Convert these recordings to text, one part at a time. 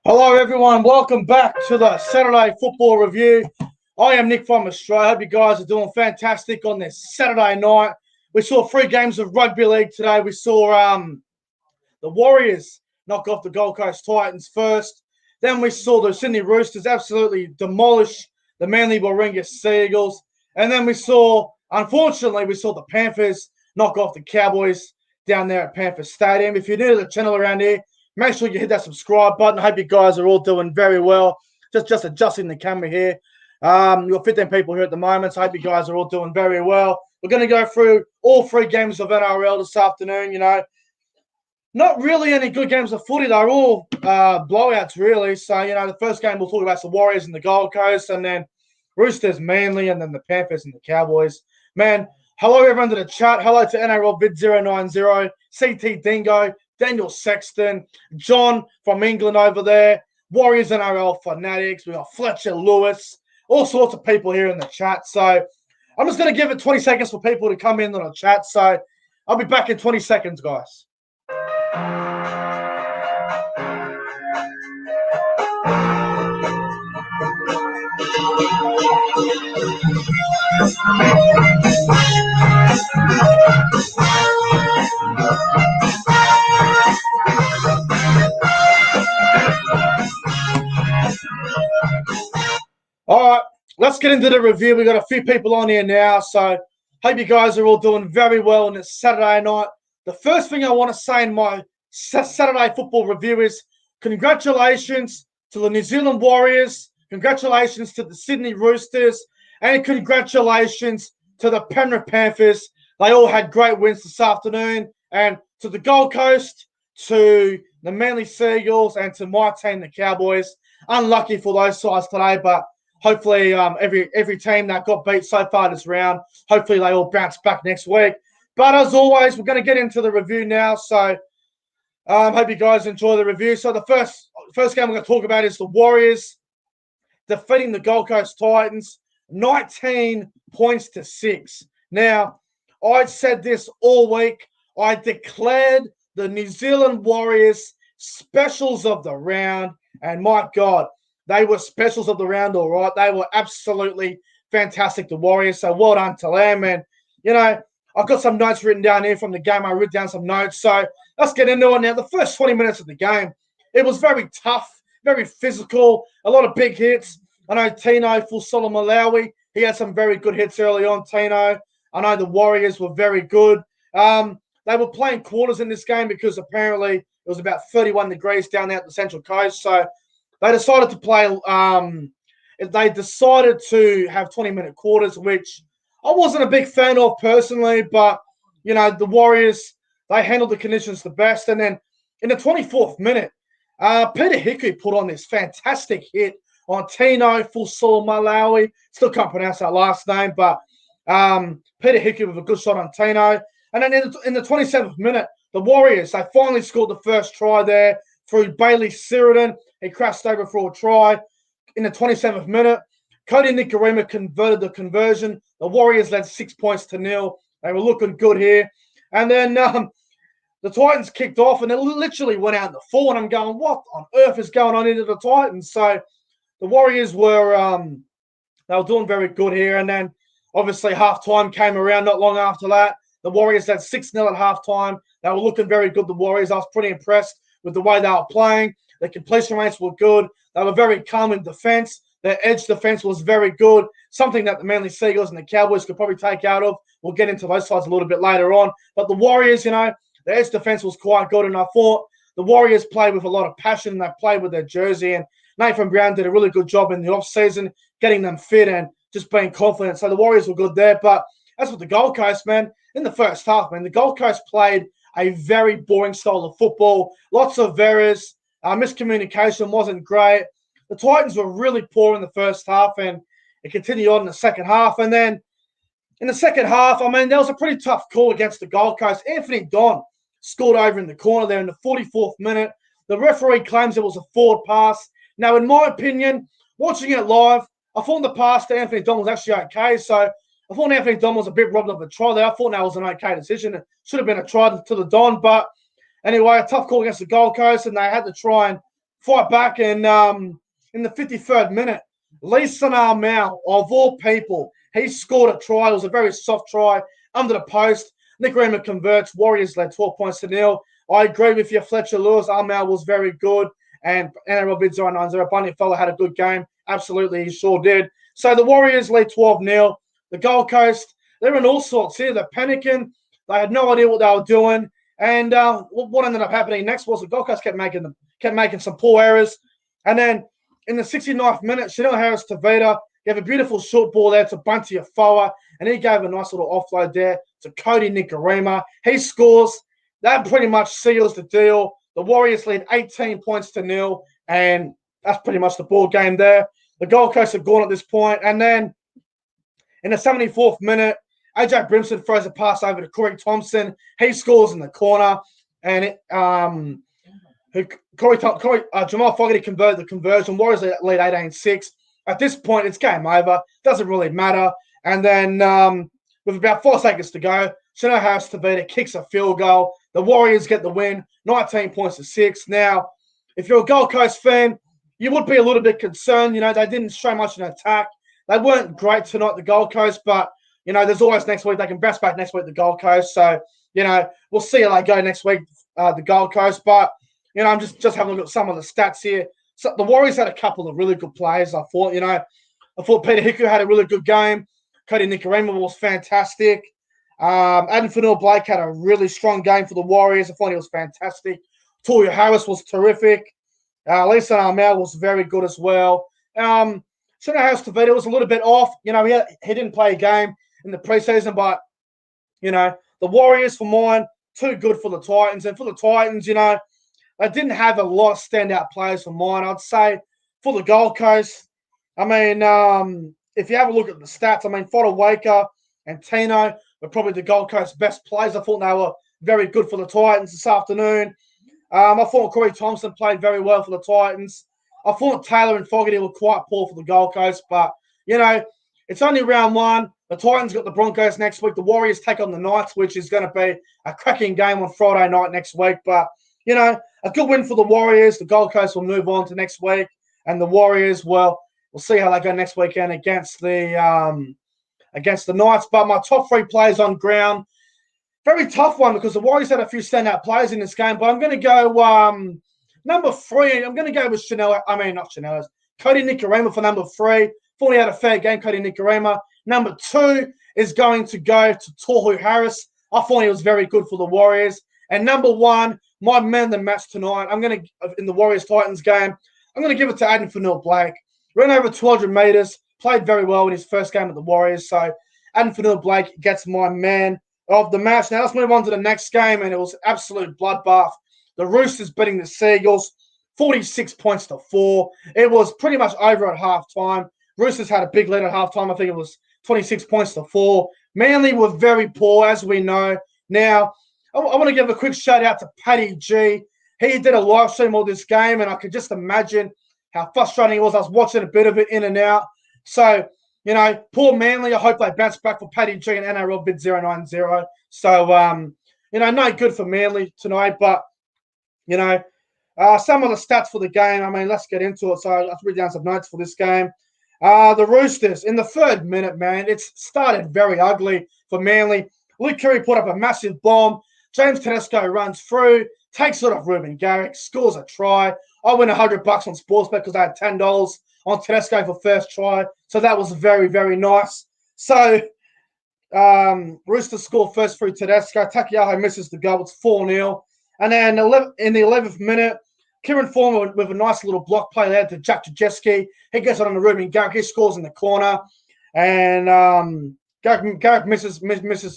Hello, everyone. Welcome back to the Saturday Football Review. I am Nick from Australia. I hope you guys are doing fantastic on this Saturday night. We saw 3 games of rugby league today. We saw the Warriors knock off the Gold Coast Titans first. Then we saw the Sydney Roosters absolutely demolish the Manly Warringah Sea Eagles. And then unfortunately, we saw the Panthers knock off the Cowboys down there at Panthers Stadium. If you're new to the channel around here, make sure you hit that subscribe button. I hope you guys are all doing very well. Just adjusting the camera here. We've got 15 people here at the moment, so I hope you guys are all doing very well. We're going to go through all 3 games of NRL this afternoon. Not really any good games of footy. They're all blowouts, really. So, the first game we'll talk about is the Warriors and the Gold Coast, and then Roosters, Manly, and then the Panthers and the Cowboys. Man, hello everyone to the chat. Hello to NRL Vid 090, CT Dingo, Daniel Sexton, John from England over there, Warriors NRL Fanatics. We got Fletcher Lewis, all sorts of people here in the chat. So I'm just going to give it 20 seconds for people to come in on the chat. So I'll be back in 20 seconds, guys. All right, let's get into the review. We've got a few people on here now, so hope you guys are all doing very well on this Saturday night. The first thing I want to say in my Saturday football review is congratulations to the New Zealand Warriors, congratulations to the Sydney Roosters, and congratulations to the Penrith Panthers. They all had great wins this afternoon. And to the Gold Coast, to the Manly Sea Eagles, and to my team, the Cowboys. Unlucky for those sides today, but hopefully every team that got beat so far this round, hopefully they all bounce back next week. But as always, we're going to get into the review now. So hope you guys enjoy the review. So the first game we're going to talk about is the Warriors defeating the Gold Coast Titans 19 points to 6. Now, I said this all week. I declared the New Zealand Warriors specials of the round. And my God, they were specials of the round, all right. They were absolutely fantastic, the Warriors. So well done to them. And, I've got some notes written down here from the game. I wrote down some notes. So let's get into it now. The first 20 minutes of the game, it was very tough, very physical, a lot of big hits. I know Tino Fusolomalawi, he had some very good hits early on, Tino. I know the Warriors were very good. They were playing quarters in this game because apparently it was about 31 degrees down there at the Central Coast. So they decided to play they decided to have 20-minute quarters, which I wasn't a big fan of personally, but, the Warriors, they handled the conditions the best. And then in the 24th minute, Peter Hickey put on this fantastic hit on Tino Fusolomalawi. Still can't pronounce that last name, but Peter Hickey with a good shot on Tino. And then in the 27th minute, the Warriors, they finally scored the first try there through Bailey Sheridan. He crashed over for a try. In the 27th minute, Cody Nikorima converted the conversion. The Warriors led 6 points to 0. They were looking good here. And then the Titans kicked off, and it literally went out in the full. And I'm going, what on earth is going on into the Titans? So the Warriors were they were doing very good here. And then obviously halftime came around not long after that. The Warriors had 6-0 at halftime. They were looking very good, the Warriors. I was pretty impressed with the way they were playing. The completion rates were good. They were very calm in defense. Their edge defense was very good, something that the Manly Sea Eagles and the Cowboys could probably take out of. We'll get into those sides a little bit later on. But the Warriors, their edge defense was quite good, and I thought the Warriors played with a lot of passion, and they played with their jersey. And Nathan Brown did a really good job in the off-season, getting them fit and just being confident. So the Warriors were good there. But as with the Gold Coast, man, in the first half, man, the Gold Coast played a very boring style of football. Lots of errors. Miscommunication wasn't great. The Titans were really poor in the first half, and it continued on in the second half. And then in the second half, I mean, there was a pretty tough call against the Gold Coast. Anthony Don scored over in the corner there in the 44th minute. The referee claims it was a forward pass. Now, in my opinion, watching it live, I thought the pass to Anthony Don was actually okay. So I thought Anthony Don was a bit robbed of a try there. I thought that was an okay decision. It should have been a try to the Don. But anyway, a tough call against the Gold Coast, and they had to try and fight back. And in the 53rd minute, Leeson Armel, of all people, he scored a try. It was a very soft try under the post. Nick Raymer converts. Warriors led 12 points to nil. I agree with you, Fletcher Lewis. Armel was very good. And NRL bid 090. Bunny Fella had a good game. Absolutely, he sure did. So the Warriors lead 12-0. The Gold Coast, they're in all sorts here. They're panicking. They had no idea what they were doing. And what ended up happening next was the Gold Coast kept making some poor errors. And then in the 69th minute, Chanel Harris-Tavita gave a beautiful short ball there to Bunty Afoa, and he gave a nice little offload there to Cody Nikorima. He scores. That pretty much seals the deal. The Warriors lead 18 points to nil, and that's pretty much the ball game there. The Gold Coast have gone at this point. And then in the 74th minute, AJ Brimson throws a pass over to Corey Thompson. He scores in the corner, and Jamal Fogarty converted the conversion. Warriors lead 18-6. At this point, it's game over. Doesn't really matter. And then with about 4 seconds to go, Chanel Harris-Tavita kicks a field goal. The Warriors get the win, 19 points to 6. Now, if you're a Gold Coast fan, you would be a little bit concerned. You know, they didn't show much in attack. They weren't great tonight, the Gold Coast, but, you know, there's always next week. They can bounce back next week, the Gold Coast. So, you know, we'll see how they go next week, the Gold Coast. But, you know, I'm just having a look at some of the stats here. So the Warriors had a couple of really good players, I thought. You know, I thought Peter Hiku had a really good game. Cody Nikorima was fantastic. Adam Fanua-Blake had a really strong game for the Warriors. I thought he was fantastic. Toya Harris was terrific. Leeson Armel was very good as well. Shona Harris-Tavita was a little bit off. You know, he didn't play a game in the preseason, but, you know, the Warriors, for mine, too good for the Titans. And for the Titans, you know, they didn't have a lot of standout players for mine. I'd say for the Gold Coast, I mean, if you have a look at the stats, I mean, Fodawaker and Tino were probably the Gold Coast best players. I thought they were very good for the Titans this afternoon. I thought Corey Thompson played very well for the Titans. I thought Taylor and Fogarty were quite poor for the Gold Coast, but, you know, it's only round one. The Titans got the Broncos next week. The Warriors take on the Knights, which is going to be a cracking game on Friday night next week. But, you know, a good win for the Warriors. The Gold Coast will move on to next week. And the Warriors, well, we'll see how they go next weekend against the Knights. But my top 3 players on ground, very tough one because the Warriors had a few standout players in this game. But I'm going to go number 3. I'm going to go with Cody Nikorima for number 3. Thought he had a fair game, Cody Nikorima. Number 2 is going to go to Tohu Harris. I thought he was very good for the Warriors. And number 1, my man of the match tonight, in the Warriors-Titans game, I'm going to give it to Adam Fanua-Blake. Ran over 200 meters, played very well in his first game at the Warriors. So Adam Fanua-Blake gets my man of the match. Now let's move on to the next game, and it was absolute bloodbath. The Roosters beating the Seagulls, 46 points to 4. It was pretty much over at halftime. Roosters had a big lead at halftime. I think it was 26 points to 4. Manly were very poor, as we know. Now, I want to give a quick shout out to Paddy G. He did a live stream of this game, and I could just imagine how frustrating it was. I was watching a bit of it in and out. So, you know, poor Manly. I hope they bounce back for Paddy G and NRL bid 090. So, you know, no good for Manly tonight. But, you know, some of the stats for the game, I mean, let's get into it. So I've written down some notes for this game. The Roosters, in the 3rd minute, man, it started very ugly for Manly. Luke Keary put up a massive bomb. James Tedesco runs through, takes it off Ruben Garrick, scores a try. I win $100 on Sportsbet because I had $10 on Tedesco for first try. So that was very, very nice. So Roosters score first through Tedesco. Takiaho misses the goal. It's 4-0. And then in the 11th minute, Kieran Foreman with a nice little block play there to Jack Jajeski. He gets it on the Ruben Garrick. He scores in the corner. And Garrick misses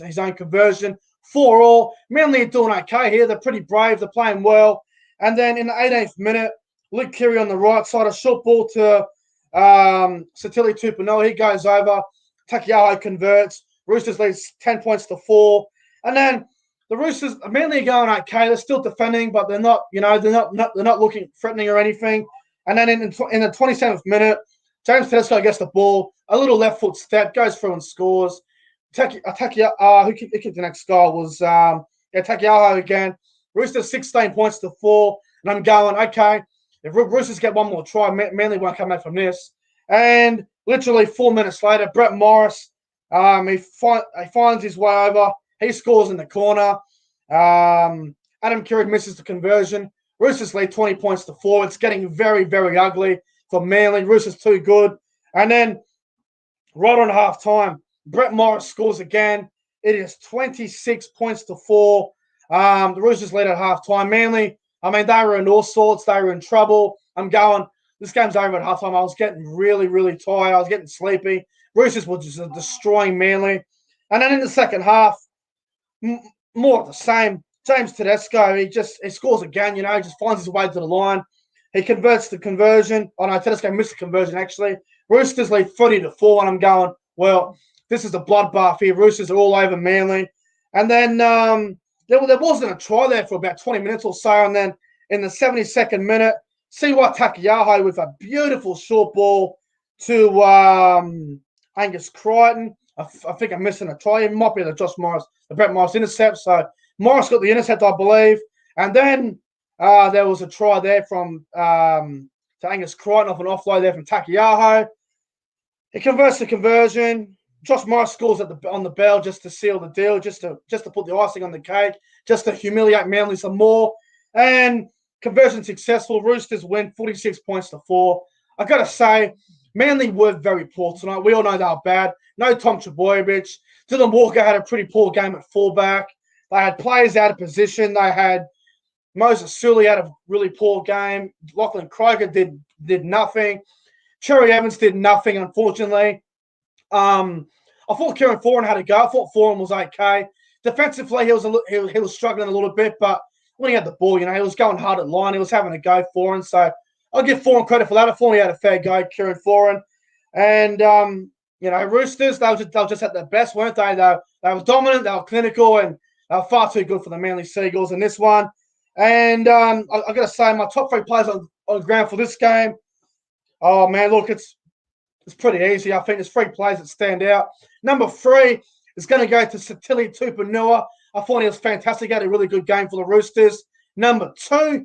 his own conversion. 4-all. Manly are doing okay here. They're pretty brave. They're playing well. And then in the 18th minute, Luke Keary on the right side, a short ball to Satili Tupanoa. He goes over. Takiaho converts. Roosters leads 10 points to 4. And then the Roosters, Manly are going okay. They're still defending, but they're not, they're not looking threatening or anything. And then in the 27th minute, James Tedesco gets the ball, a little left foot step, goes through and scores. Who kicked the next goal was Takiaho again. Roosters 16 points to 4. And I'm going, okay, if Roosters get one more try, Manly won't come out from this. And literally 4 minutes later, Brett Morris, he finds his way over. He scores in the corner. Adam Keurig misses the conversion. Roosters lead 20 points to 4. It's getting very, very ugly for Manly. Roosters too good. And then right on half-time, Brett Morris scores again. It is 26 points to 4. The Roosters lead at half-time. Manly, they were in all sorts. They were in trouble. I'm going, this game's over at half-time. I was getting really, really tired. I was getting sleepy. Roosters were just destroying Manly. And then in the second half, more of the same. James Tedesco, he scores again, he just finds his way to the line. He converts the conversion. Oh, no, Tedesco missed the conversion, actually. Roosters lead 30 to 4, and I'm going, well, this is a bloodbath here. Roosters are all over Manly. And then there wasn't a try there for about 20 minutes or so. And then in the 72nd minute, Siwa Takiaho with a beautiful short ball to Angus Crichton. I think I'm missing a try. It might be the Brett Morris intercept. So Morris got the intercept, I believe. And then there was a try there from to Angus Crichton off an offload there from Takiaho. He converts the conversion. Josh Morris scores on the bell just to seal the deal, just to put the icing on the cake, just to humiliate Manly some more. And conversion successful. Roosters win 46 points to 4. I got to say, Manly were very poor tonight. We all know they were bad. No Tom Trbojevic. Dylan Walker had a pretty poor game at fullback. They had players out of position. They had Moses Sully had a really poor game. Lachlan Croker did nothing. Cherry Evans did nothing, unfortunately. I thought Kieran Foran had a go. I thought Foran was okay. Defensively, he was struggling a little bit, but when he had the ball, he was going hard at line. He was having a go for him. So I'll give Foran credit for that. I thought he had a fair go, Kieran Foran. And, Roosters, they were just at their best, weren't they? They were dominant, they were clinical, and they were far too good for the Manly Seagulls in this one. And I've got to say, my top 3 players on ground for this game, oh, man, look, it's pretty easy. I think there's 3 players that stand out. Number 3 is going to go to Satili Tupanua. I thought he was fantastic. He had a really good game for the Roosters. Number 2,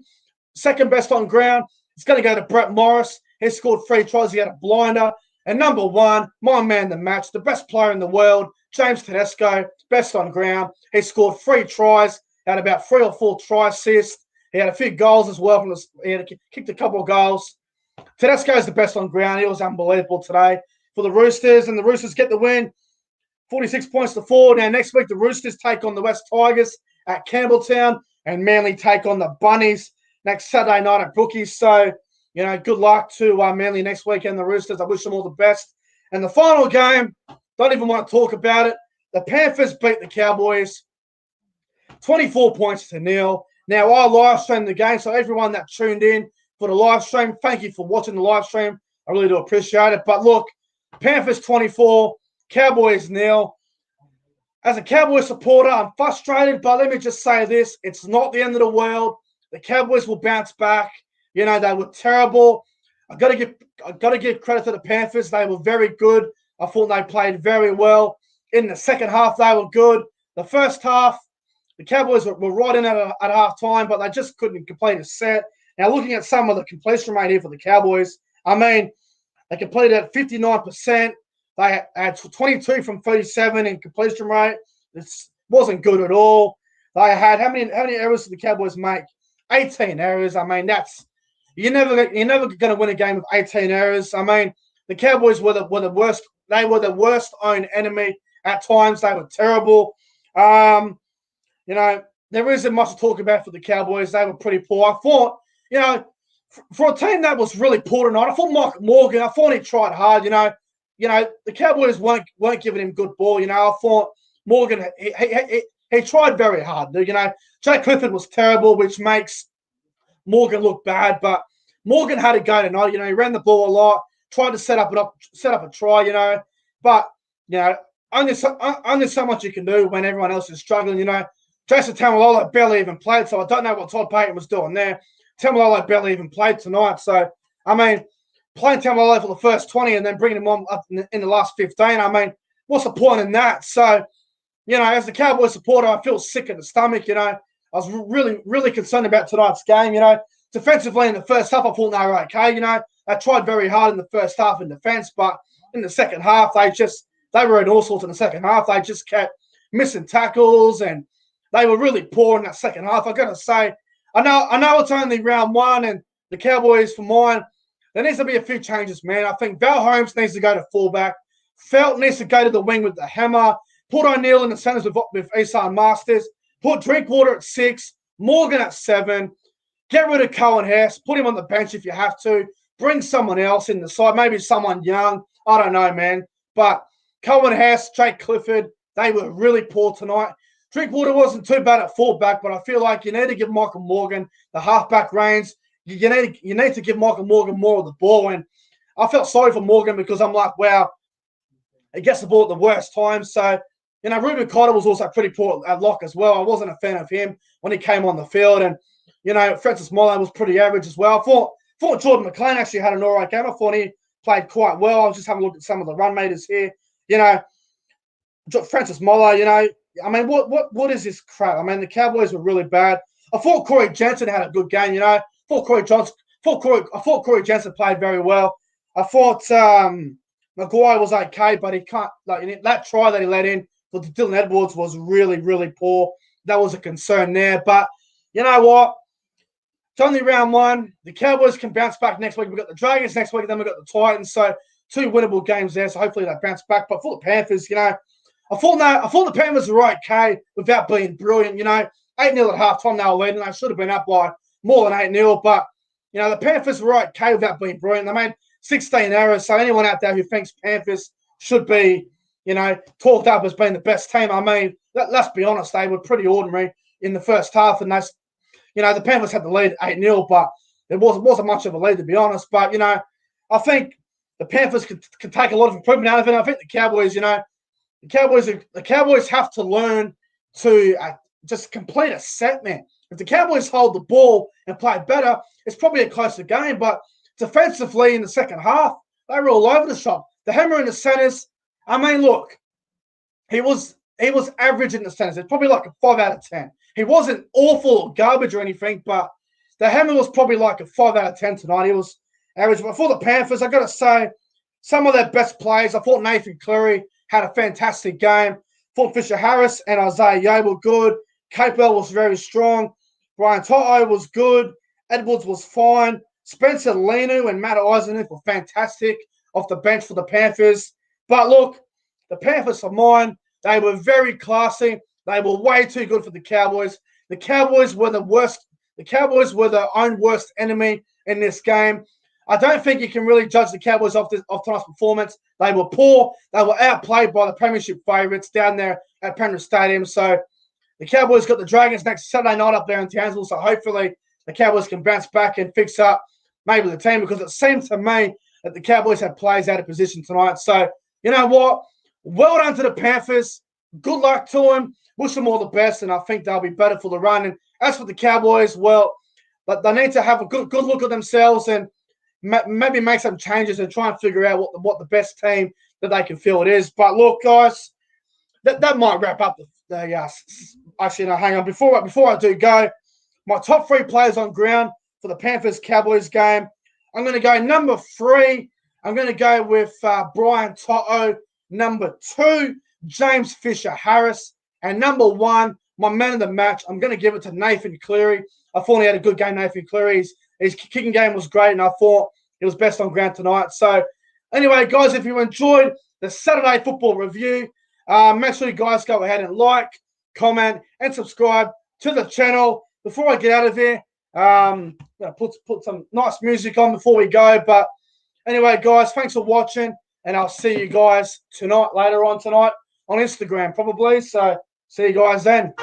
second best on ground, it's going to go to Brett Morris. He scored 3 tries. He had a blinder. And number 1, my man the match, the best player in the world, James Tedesco, best on ground. He scored 3 tries, had about 3 or 4 try assists. He had a few goals as well. He had kicked a couple of goals. Tedesco is the best on ground. He was unbelievable today for the Roosters, and the Roosters get the win, 46 points to 4. Now, next week, the Roosters take on the West Tigers at Campbelltown, and Manly take on the Bunnies next Saturday night at Brookies. So, good luck to Manly next weekend, the Roosters. I wish them all the best. And the final game, don't even want to talk about it. The Panthers beat the Cowboys 24 points to 0. Now, I live streamed the game, so everyone that tuned in for the live stream, thank you for watching the live stream. I really do appreciate it. But look, Panthers 24, Cowboys 0. As a Cowboys supporter, I'm frustrated, but let me just say this. It's not the end of the world. The Cowboys will bounce back. They were terrible. I got to give credit to the Panthers. They were very good. I thought they played very well. In the second half, they were good. The first half, the Cowboys were right in at half time, but they just couldn't complete a set. Now, looking at some of the completion rate here for the Cowboys, they completed at 59%. They had 22 from 37 in completion rate. This wasn't good at all. They had how many errors did the Cowboys make? 18 errors. That's you're never going to win a game with 18 errors. The Cowboys were the worst. They were the worst own enemy at times. They were terrible. There isn't much to talk about for the Cowboys. They were pretty poor. I thought, for a team that was really poor tonight, I thought Mike Morgan, I thought he tried hard. The Cowboys weren't giving him good ball. I thought Morgan he tried very hard. Jay Clifford was terrible, which makes Morgan look bad. But Morgan had a go tonight. He ran the ball a lot, tried to set up a try. But only so much you can do when everyone else is struggling. Jason Tamalolo barely even played, so I don't know what Todd Payton was doing there. Tamalolo barely even played tonight. So, playing Tamalolo for the first 20 and then bringing him on up in the last 15, what's the point in that? So, as a Cowboys supporter, I feel sick in the stomach. I was really, really concerned about tonight's game. Defensively in the first half, I thought they were okay. They tried very hard in the first half in defense, but in the second half, they were in all sorts in the second half. They just kept missing tackles and they were really poor in that second half. I got to say, I know it's only round one, and the Cowboys, for mine, there needs to be a few changes, man. I think Val Holmes needs to go to fullback. Felt needs to go to the wing with the hammer. Put O'Neill in the centers with Isan Masters. Put Drinkwater at 6. Morgan at 7. Get rid of Cohen Hess. Put him on the bench if you have to. Bring someone else in the side. Maybe someone young. I don't know, man. But Cohen Hess, Jake Clifford, they were really poor tonight. Drinkwater wasn't too bad at fullback, but I feel like you need to give Michael Morgan the halfback reins. You need to give Michael Morgan more of the ball. And I felt sorry for Morgan because I'm like, wow, he gets the ball at the worst time. So, Ruben Cotter was also pretty poor at lock as well. I wasn't a fan of him when he came on the field. And, Francis Molo was pretty average as well. I thought Jordan McLean actually had an all right game. I thought he played quite well. I was just having a look at some of the run meters here. Francis Molo, what is this crap? The Cowboys were really bad. I thought Corey Jensen had a good game, I thought Corey Jensen played very well. I thought Maguire was okay, but he can't that try that he let in for Dylan Edwards was really, really poor. That was a concern there. But you know what? It's only round one. The Cowboys can bounce back next week. We've got the Dragons next week, and then we've got the Titans. So 2 winnable games there. So hopefully they bounce back. But for the Panthers, I thought the Panthers were okay without being brilliant. 8-0 at halftime, they were leading. They should have been up by more than 8-0. But, the Panthers were okay without being brilliant. They made 16 errors. So anyone out there who thinks Panthers should be, talked up as being the best team, let's be honest, they were pretty ordinary in the first half. And the Panthers had the lead 8-0, but it wasn't much of a lead, to be honest. But, I think the Panthers can take a lot of improvement out of it. I think the Cowboys, the Cowboys have to learn to just complete a set, man. If the Cowboys hold the ball and play better, it's probably a closer game. But defensively in the second half, they were all over the shop. The hammer in the centers, look, he was average in the centers. It's probably like a 5 out of 10. He wasn't awful or garbage or anything, but the hammer was probably like a 5 out of 10 tonight. He was average. But for the Panthers, I got to say, some of their best players, I thought Nathan Cleary had a fantastic game. I thought Fisher Harris and Isaiah Yeo were good. Capewell was very strong. Brian Toto was good. Edwards was fine. Spencer Lenu and Matt Eisenhuth were fantastic off the bench for the Panthers. But look, the Panthers for mine, they were very classy. They were way too good for the Cowboys. The Cowboys were the worst. The Cowboys were their own worst enemy in this game. I don't think you can really judge the Cowboys off tonight's performance. They were poor. They were outplayed by the premiership favourites down there at Penrith Stadium. So the Cowboys got the Dragons next Saturday night up there in Townsville. So hopefully the Cowboys can bounce back and fix up maybe the team, because it seemed to me that the Cowboys had players out of position tonight. So you know what? Well done to the Panthers. Good luck to them. Wish them all the best, and I think they'll be better for the run. And as for the Cowboys, well, but they need to have a good look at themselves and maybe make some changes and try and figure out what the best team that they can field is. But look, guys, that might wrap up the actually, no, hang on. Before I do go, my top 3 players on ground for the Panthers-Cowboys game. I'm going to go number 3. I'm going to go with Brian Toto. Number 2, James Fisher-Harris. And number 1, my man of the match, I'm going to give it to Nathan Cleary. I thought he had a good game, Nathan Cleary. His kicking game was great, and I thought it was best on ground tonight. So anyway, guys, if you enjoyed the Saturday football review, make sure you guys go ahead and like, comment, and subscribe to the channel. Before I get out of here, Put some nice music on before we go. But anyway, guys, thanks for watching, and I'll see you guys later on tonight on Instagram probably. So see you guys then.